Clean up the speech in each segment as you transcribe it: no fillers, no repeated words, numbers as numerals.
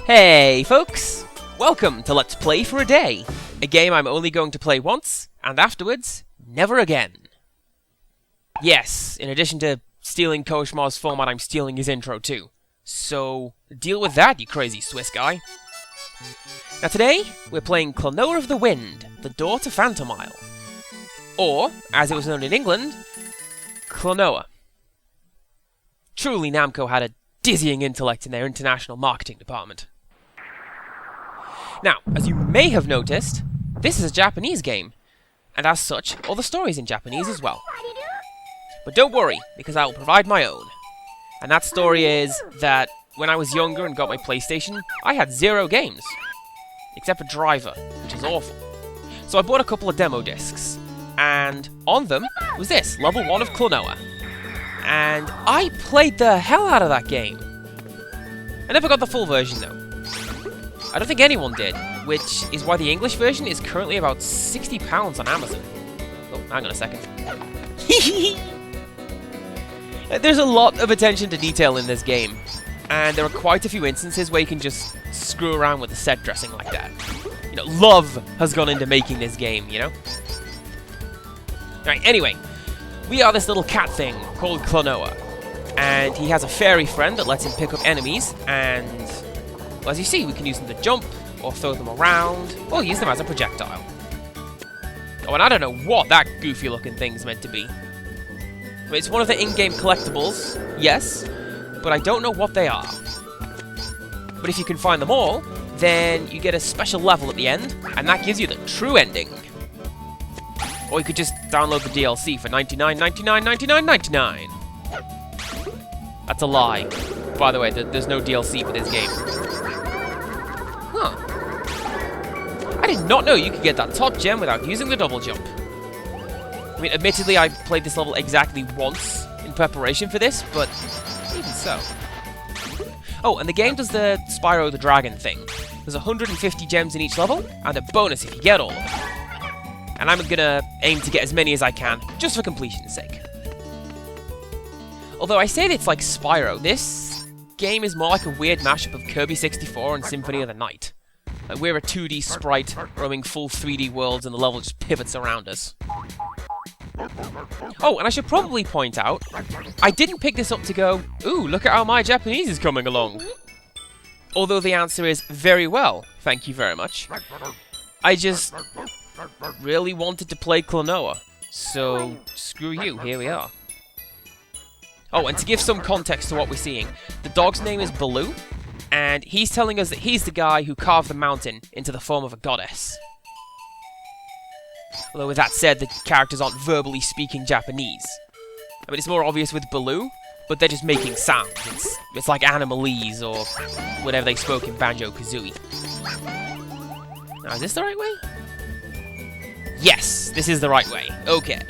Hey folks! Welcome to Let's Play for a Day, a game I'm only going to play once, and afterwards, never again. Yes, in addition to stealing Koshmar's format, I'm stealing his intro too. So, deal with that, you crazy Swiss guy. Now today, we're playing Klonoa of the Wind, the Door to Phantom Isle. Or, as it was known in England, Klonoa. Truly, Namco had a dizzying intellect in their international marketing department. Now, as you may have noticed, this is a Japanese game, and as such, all the story's in Japanese as well. But don't worry, because I will provide my own. And that story is that when I was younger and got my PlayStation, I had 0 games. Except for Driver, which is awful. So I bought a couple of demo discs, and on them was this, Level 1 of Klonoa. And I played the hell out of that game. I never got the full version though. I don't think anyone did, which is why the English version is currently about £60 on Amazon. Oh, hang on a second. There's a lot of attention to detail in this game, and there are quite a few instances where you can just screw around with the set dressing like that. You know, love has gone into making this game, you know? Right, anyway, we are this little cat thing called Klonoa, and he has a fairy friend that lets him pick up enemies, and well, as you see, we can use them to jump, or throw them around, or use them as a projectile. Oh, and I don't know what that goofy looking thing's meant to be. I mean, it's one of the in-game collectibles, yes, but I don't know what they are. But if you can find them all, then you get a special level at the end, and that gives you the true ending. Or you could just download the DLC for $99.99. That's a lie. By the way, there's no DLC for this game. Huh. I did not know you could get that top gem without using the double jump. I mean, admittedly, I played this level exactly once in preparation for this, but even so. Oh, and the game does the Spyro the Dragon thing. There's 150 gems in each level, and a bonus if you get all of them. And I'm gonna aim to get as many as I can, just for completion's sake. Although I say that it's like Spyro, this game is more like a weird mashup of Kirby 64 and Symphony of the Night. Like we're a 2D sprite roaming full 3D worlds and the level just pivots around us. Oh, and I should probably point out, I didn't pick this up to go, ooh, look at how my Japanese is coming along. Although the answer is very well, thank you very much. I just really wanted to play Klonoa, so screw you, here we are. Oh, and to give some context to what we're seeing, the dog's name is Baloo, and he's telling us that he's the guy who carved the mountain into the form of a goddess. Although with that said, the characters aren't verbally speaking Japanese. I mean, it's more obvious with Baloo, but they're just making sounds. It's like Animalese, or whatever they spoke in Banjo-Kazooie. Now, is this the right way? Yes, this is the right way. Okay.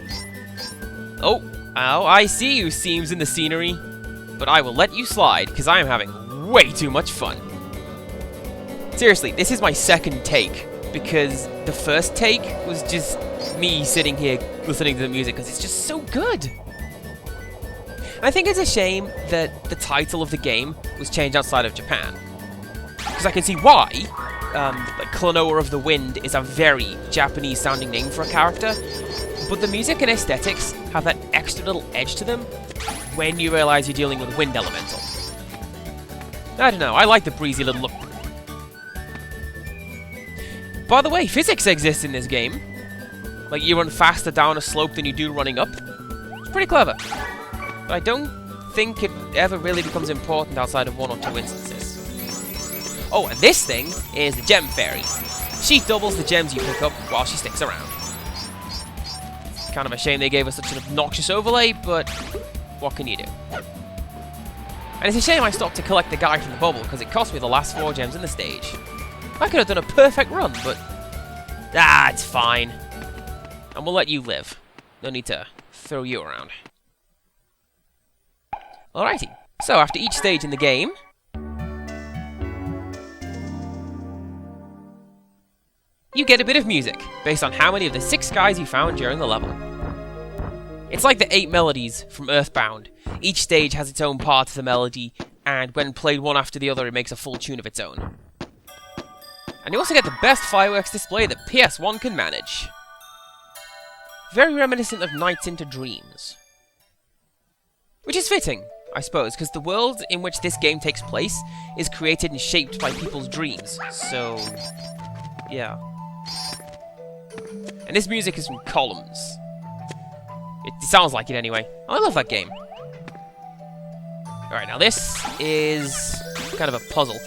Oh, I see you, seams in the scenery. But I will let you slide, because I am having way too much fun. Seriously, this is my second take, because the first take was just me sitting here listening to the music, because it's just so good. And I think it's a shame that the title of the game was changed outside of Japan. Because I can see why. Like Klonoa of the Wind is a very Japanese-sounding name for a character, but the music and aesthetics have that extra little edge to them when you realize you're dealing with a wind elemental. I don't know, I like the breezy little look. By the way, physics exists in this game. Like, you run faster down a slope than you do running up. It's pretty clever. But I don't think it ever really becomes important outside of 1 or 2 instances. Oh, and this thing is the Gem Fairy. She doubles the gems you pick up while she sticks around. It's kind of a shame they gave us such an obnoxious overlay, but what can you do? And it's a shame I stopped to collect the guy from the bubble, because it cost me the last 4 gems in the stage. I could have done a perfect run, but it's fine. And we'll let you live. No need to throw you around. Alrighty. So, after each stage in the game, you get a bit of music, based on how many of the 6 guys you found during the level. It's like the 8 melodies from Earthbound. Each stage has its own part of the melody, and when played one after the other, it makes a full tune of its own. And you also get the best fireworks display that PS1 can manage. Very reminiscent of Nights into Dreams. Which is fitting, I suppose, because the world in which this game takes place is created and shaped by people's dreams. So, yeah. And this music is from Columns. It sounds like it anyway. I love that game. Alright, now this is kind of a puzzle.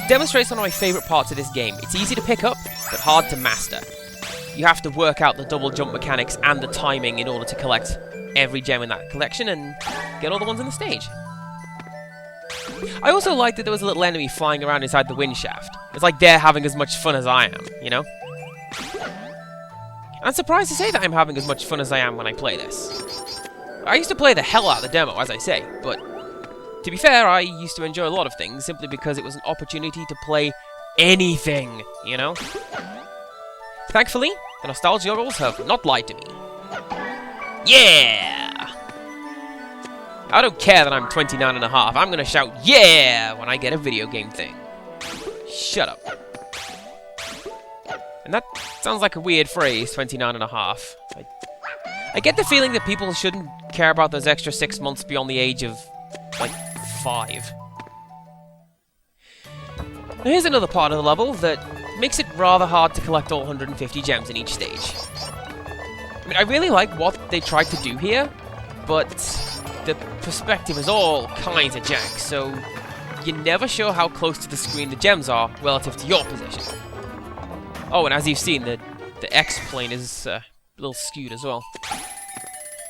Demonstrates one of my favourite parts of this game. It's easy to pick up, but hard to master. You have to work out the double jump mechanics and the timing in order to collect every gem in that collection and get all the ones on the stage. I also liked that there was a little enemy flying around inside the wind shaft. It's like they're having as much fun as I am, you know? I'm surprised to say that I'm having as much fun as I am when I play this. I used to play the hell out of the demo, as I say, but to be fair, I used to enjoy a lot of things simply because it was an opportunity to play anything, you know? Thankfully, the nostalgia goggles have not lied to me. Yeah! I don't care that I'm 29 and a half. I'm gonna shout yeah when I get a video game thing. Shut up. And that sounds like a weird phrase, 29 and a half. I get the feeling that people shouldn't care about those extra 6 months beyond the age of, like, 5. Now here's another part of the level that makes it rather hard to collect all 150 gems in each stage. I mean, I really like what they tried to do here, but the perspective is all kinds of jank, so you're never sure how close to the screen the gems are relative to your position. Oh, and as you've seen, the X-plane is a little skewed as well.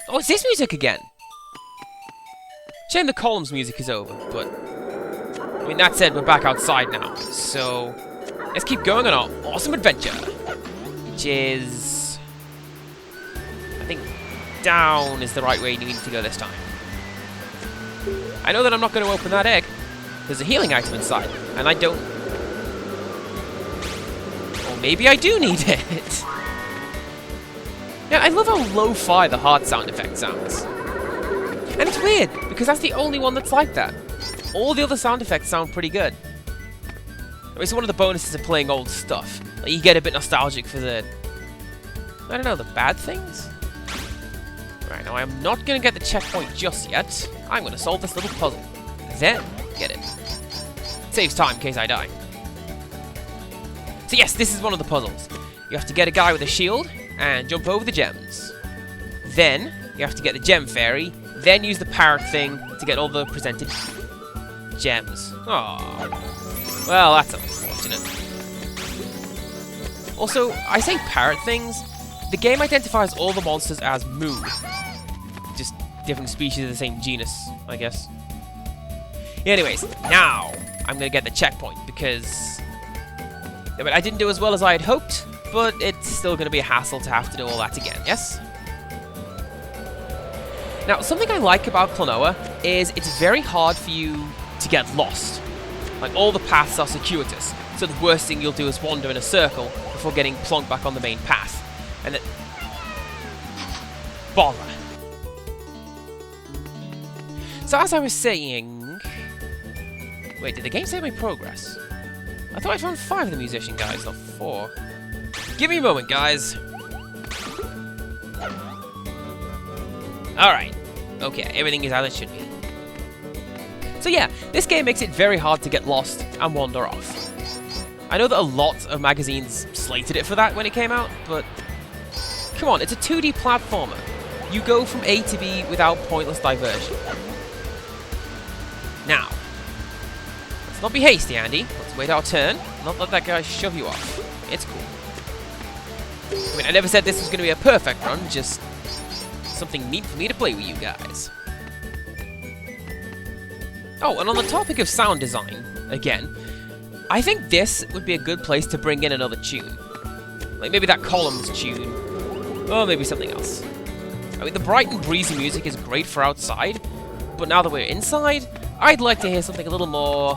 Oh, it's this music again! Shame the Columns music is over, but I mean, that said, we're back outside now, so let's keep going on our awesome adventure, which is, I think, down is the right way you need to go this time. I know that I'm not going to open that egg. There's a healing item inside, and I don't. Or maybe I do need it. Yeah, I love how lo-fi the heart sound effect sounds. And it's weird, because that's the only one that's like that. All the other sound effects sound pretty good. I mean, it's one of the bonuses of playing old stuff. Like, you get a bit nostalgic for the, I don't know, the bad things? Right, now I'm not going to get the checkpoint just yet. I'm going to solve this little puzzle. Then, get it. Saves time in case I die. So yes, this is one of the puzzles. You have to get a guy with a shield and jump over the gems. Then, you have to get the gem fairy, then use the parrot thing to get all the presented gems. Aww. Well, that's unfortunate. Also, I say parrot things. The game identifies all the monsters as moo. Just different species of the same genus, I guess. Anyways, now I'm gonna get the checkpoint because I didn't do as well as I had hoped, but it's still gonna be a hassle to have to do all that again, yes? Now, something I like about Klonoa is it's very hard for you to get lost. Like, all the paths are circuitous, so the worst thing you'll do is wander in a circle before getting plonked back on the main path. And then... bother. So as I was saying... Wait, did the game save my progress? I thought I found 5 of the musician guys, not 4. Give me a moment, guys. Alright. Okay, everything is as it should be. So yeah, this game makes it very hard to get lost and wander off. I know that a lot of magazines slated it for that when it came out, but... come on, it's a 2D platformer. You go from A to B without pointless diversion. Now, let's not be hasty, Andy. Let's wait our turn, not let that guy shove you off. It's cool. I mean, I never said this was going to be a perfect run, just something neat for me to play with you guys. Oh, and on the topic of sound design, again, I think this would be a good place to bring in another tune. Like maybe that Columns tune, or maybe something else. I mean, the bright and breezy music is great for outside, but now that we're inside, I'd like to hear something a little more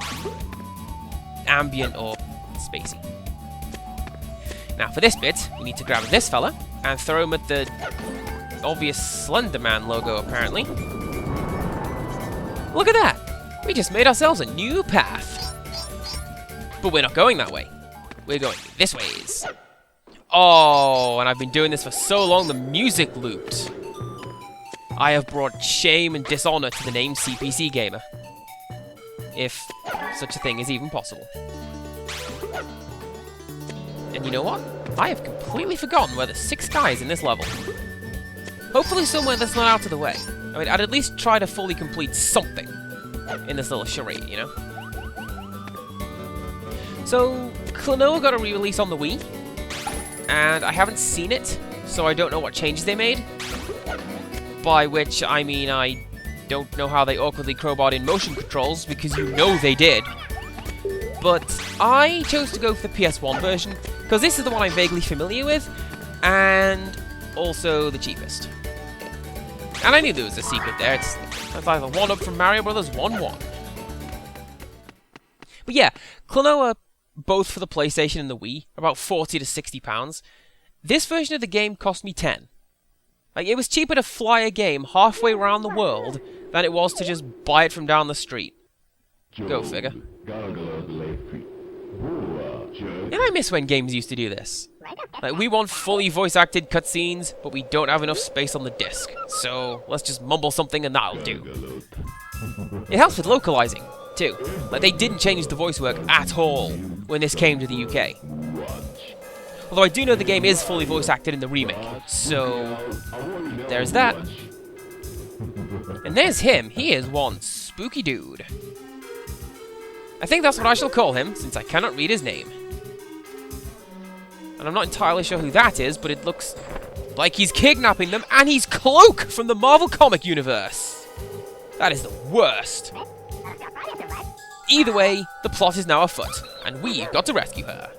ambient or spacey. Now for this bit, we need to grab this fella and throw him at the obvious Slender Man logo, apparently. Look at that! We just made ourselves a new path. But we're not going that way. we're going this ways. Oh, and I've been doing this for so long, the music looped. I have brought shame and dishonor to the name CPC Gamer. If such a thing is even possible. And you know what? I have completely forgotten where the 6th guy is in this level. Hopefully somewhere that's not out of the way. I mean, I'd at least try to fully complete something in this little charade, you know? So, Klonoa got a re-release on the Wii, and I haven't seen it, so I don't know what changes they made. By which, I mean, I don't know how they awkwardly crowbarred in motion controls, because you know they did. But I chose to go for the PS1 version, because this is the one I'm vaguely familiar with, and also the cheapest. And I knew there was a secret there. It's either 1-up from Mario Brothers 1-1. But yeah, Klonoa, both for the PlayStation and the Wii, about £40 to £60. This version of the game cost me $10. Like, it was cheaper to fly a game halfway around the world than it was to just buy it from down the street. Go figure. And I miss when games used to do this. Like, we want fully voice-acted cutscenes, but we don't have enough space on the disc. So, let's just mumble something and that'll do. It helps with localizing, too. Like, they didn't change the voice work at all when this came to the UK. Although I do know the game is fully voice-acted in the remake, so there's that. And there's him. He is one spooky dude. I think that's what I shall call him, since I cannot read his name. And I'm not entirely sure who that is, but it looks like he's kidnapping them, and he's Cloak from the Marvel comic universe. That is the worst. Either way, the plot is now afoot, and we've got to rescue her.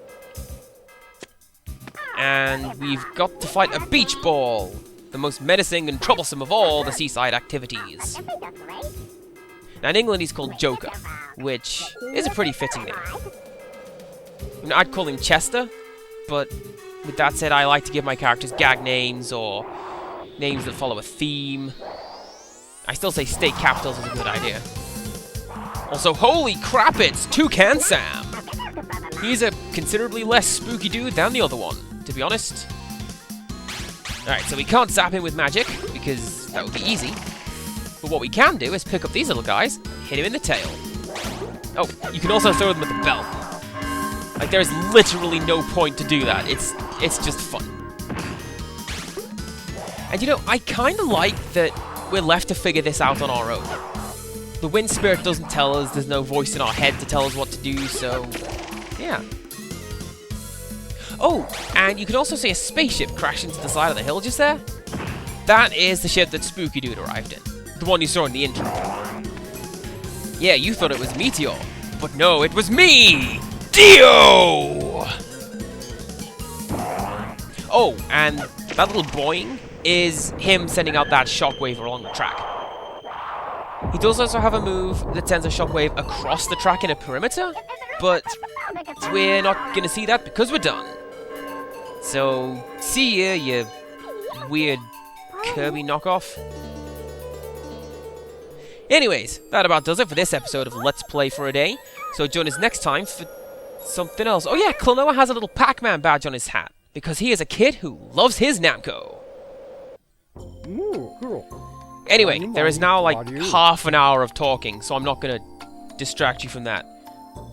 And we've got to fight a beach ball, the most menacing and troublesome of all the seaside activities. Now in England he's called Joker, which is a pretty fitting name. I mean, I'd call him Chester, but with that said, I like to give my characters gag names or names that follow a theme. I still say state capitals is a good idea. Also, holy crap, it's Toucan Sam! He's a considerably less spooky dude than the other one, to be honest. Alright, so we can't zap him with magic, because that would be easy. But what we can do is pick up these little guys and hit him in the tail. Oh, you can also throw them at the belt. Like, there's literally no point to do that. It's just fun. And you know, I kind of like that we're left to figure this out on our own. The wind spirit doesn't tell us, there's no voice in our head to tell us what to do, so yeah. Oh, and you can also see a spaceship crash into the side of the hill just there. That is the ship that Spooky Dude arrived in. The one you saw in the intro. Yeah, you thought it was Meteor, but no, it was me! Dio! Oh, and that little boing is him sending out that shockwave along the track. He does also have a move that sends a shockwave across the track in a perimeter, but we're not gonna see that because we're done. So, see ya, you weird Kirby knockoff. Anyways, that about does it for this episode of Let's Play for a Day. So join us next time for something else. Oh yeah, Klonoa has a little Pac-Man badge on his hat, because he is a kid who loves his Namco. Anyway, there is now like half an hour of talking, so I'm not going to distract you from that.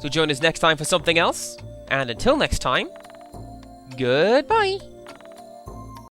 So join us next time for something else, and until next time, goodbye!